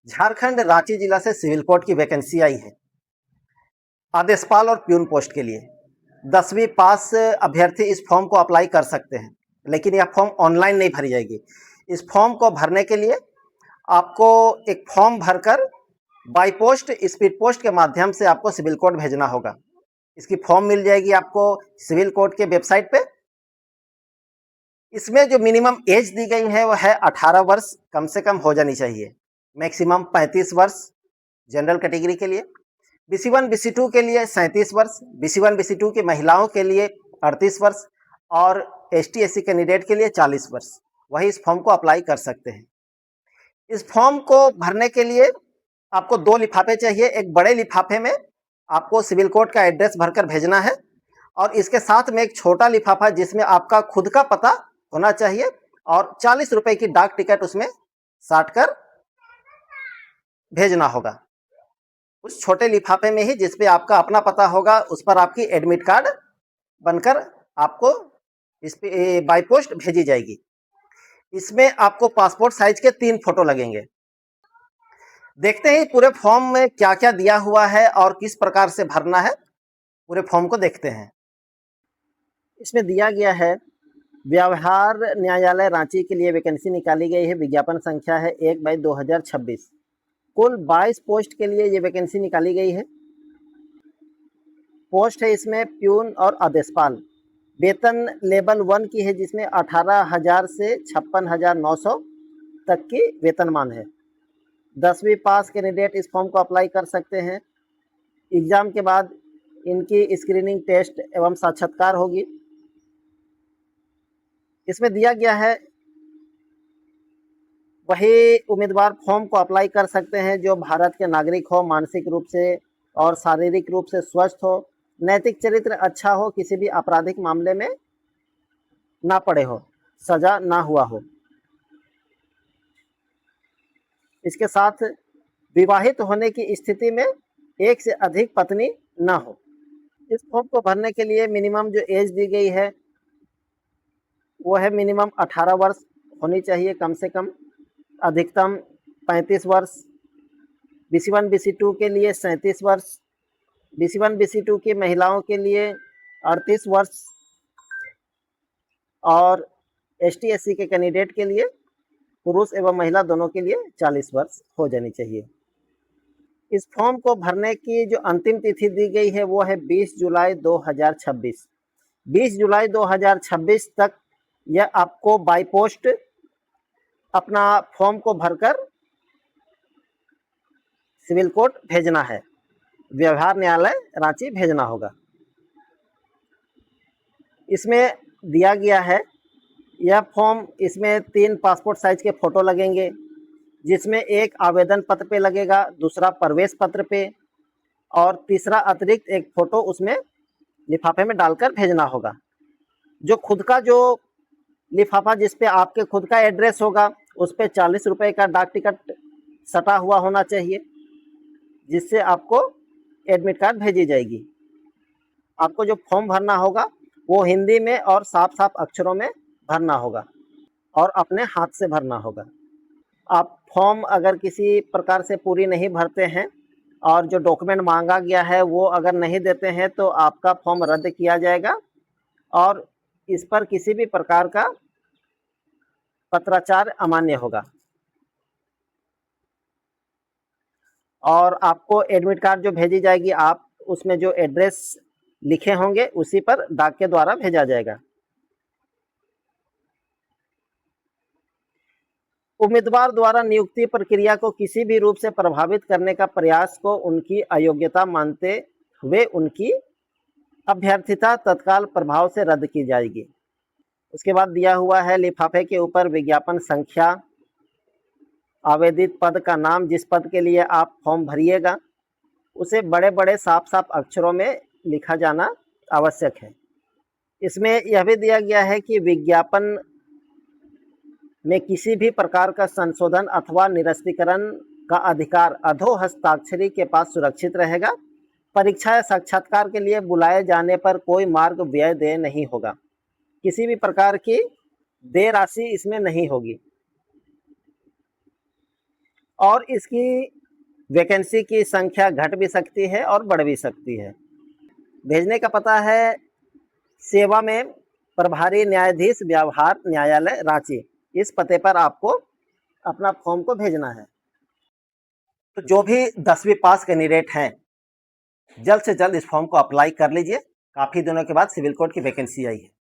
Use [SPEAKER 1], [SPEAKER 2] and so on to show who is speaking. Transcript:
[SPEAKER 1] झारखंड रांची जिला से civil court की वैकेंसी आई है आदेशपाल और प्यून पोस्ट के लिए। 10वीं पास अभ्यर्थी इस फॉर्म को अप्लाई कर सकते हैं, लेकिन यह फॉर्म ऑनलाइन नहीं भरी जाएगी। इस फॉर्म को भरने के लिए आपको एक फॉर्म भरकर बाई पोस्ट, स्पीड पोस्ट के माध्यम से आपको सिविल कोर्ट भेजना होगा। इसकी फॉर्म मिल जाएगी आपको सिविल कोर्ट के वेबसाइट पे। इसमें जो मिनिमम एज दी गई है वह है 18 वर्ष कम से कम हो जानी चाहिए, मैक्सिमम 35 वर्ष जनरल कैटेगरी के लिए। BC1 BC2 के लिए 37 वर्ष, BC1 BC2 की महिलाओं के लिए 38 वर्ष और ST SC कैंडिडेट के लिए 40 वर्ष। वही इस फॉर्म को अप्लाई कर सकते हैं। इस फॉर्म को भरने के लिए आपको 2 लिफाफे चाहिए। एक बड़े लिफाफे में आपको सिविल कोर्ट का एड्रेस भरकर भेजना है और इसके साथ में एक छोटा लिफाफा जिसमें आपका खुद का पता होना चाहिए और 40 रुपए की डाक टिकट उसमें साट कर भेजना होगा। उस छोटे लिफाफे में ही जिसपे आपका अपना पता होगा उस पर आपकी एडमिट कार्ड बनकर आपको इस पे बाई पोस्ट भेजी जाएगी। इसमें आपको पासपोर्ट साइज के 3 फोटो लगेंगे। देखते हैं पूरे फॉर्म में क्या क्या दिया हुआ है और किस प्रकार से भरना है। पूरे फॉर्म को देखते हैं। इसमें दिया गया है व्यवहार न्यायालय रांची के लिए वैकेंसी निकाली गई है। विज्ञापन संख्या है 1/2026। कुल 22 पोस्ट के लिए ये वैकेंसी निकाली गई है। पोस्ट है इसमें प्यून और आदेशपाल। वेतन लेवल 1 की है जिसमें 18,000 से 56,900 तक की वेतनमान है। 10वीं पास कैंडिडेट इस फॉर्म को अप्लाई कर सकते हैं। एग्ज़ाम के बाद इनकी स्क्रीनिंग टेस्ट एवं साक्षात्कार होगी। इसमें दिया गया है वही उम्मीदवार फॉर्म को अप्लाई कर सकते हैं जो भारत के नागरिक हो, मानसिक रूप से और शारीरिक रूप से स्वस्थ हो, नैतिक चरित्र अच्छा हो, किसी भी आपराधिक मामले में ना पड़े हो, सजा ना हुआ हो। इसके साथ विवाहित होने की स्थिति में एक से अधिक पत्नी ना हो। इस फॉर्म को भरने के लिए मिनिमम जो एज दी गई है वो है मिनिमम 18 वर्ष होनी चाहिए कम से कम, अधिकतम 35 वर्ष। BC1 BC2 के लिए 37 वर्ष, BC1 BC2 की महिलाओं के लिए 38 वर्ष और ST SC के कैंडिडेट के लिए पुरुष एवं महिला दोनों के लिए 40 वर्ष हो जानी चाहिए। इस फॉर्म को भरने की जो अंतिम तिथि दी गई है वो है 20 जुलाई 2026। 20 जुलाई 2026 तक यह आपको बाई पोस्ट अपना फॉर्म को भरकर सिविल कोर्ट भेजना है, व्यवहार न्यायालय रांची भेजना होगा। इसमें दिया गया है यह फॉर्म, इसमें 3 पासपोर्ट साइज के फ़ोटो लगेंगे जिसमें एक आवेदन पत्र पे लगेगा, दूसरा प्रवेश पत्र पे और तीसरा अतिरिक्त एक फ़ोटो उसमें लिफाफे में डालकर भेजना होगा। जो खुद का जो लिफाफा जिस पे आपके खुद का एड्रेस होगा उस पे 40 रुपए का डाक टिकट सटा हुआ होना चाहिए जिससे आपको एडमिट कार्ड भेजी जाएगी। आपको जो फॉर्म भरना होगा वो हिंदी में और साफ साफ अक्षरों में भरना होगा और अपने हाथ से भरना होगा। आप फॉर्म अगर किसी प्रकार से पूरी नहीं भरते हैं और जो डॉक्यूमेंट मांगा गया है वो अगर नहीं देते हैं तो आपका फॉर्म रद्द किया जाएगा और इस पर किसी भी प्रकार का पत्राचार अमान्य होगा। और आपको एडमिट कार्ड जो भेजी जाएगी आप उसमें जो एड्रेस लिखे होंगे उसी पर डाक के द्वारा भेजा जाएगा। उम्मीदवार द्वारा नियुक्ति प्रक्रिया को किसी भी रूप से प्रभावित करने का प्रयास को उनकी अयोग्यता मानते हुए उनकी अभ्यर्थिता तत्काल प्रभाव से रद्द की जाएगी। उसके बाद दिया हुआ है लिफाफे के ऊपर विज्ञापन संख्या, आवेदित पद का नाम, जिस पद के लिए आप फॉर्म भरिएगा उसे बड़े बड़े साफ साफ अक्षरों में लिखा जाना आवश्यक है। इसमें यह भी दिया गया है कि विज्ञापन में किसी भी प्रकार का संशोधन अथवा निरस्तीकरण का अधिकार अधो हस्ताक्षरी के पास सुरक्षित रहेगा। परीक्षा या साक्षात्कार के लिए बुलाए जाने पर कोई मार्ग व्यय देय नहीं होगा। किसी भी प्रकार की देय राशि इसमें नहीं होगी। और इसकी वैकेंसी की संख्या घट भी सकती है और बढ़ भी सकती है। भेजने का पता है सेवा में प्रभारी न्यायाधीश व्यवहार न्यायालय रांची, इस पते पर आपको अपना फॉर्म को भेजना है। तो जो भी 10वीं पास कैंडिडेट हैं, जल्द से जल्द इस फॉर्म को अप्लाई कर लीजिए। काफ़ी दिनों के बाद सिविल कोर्ट की वैकेंसी आई है।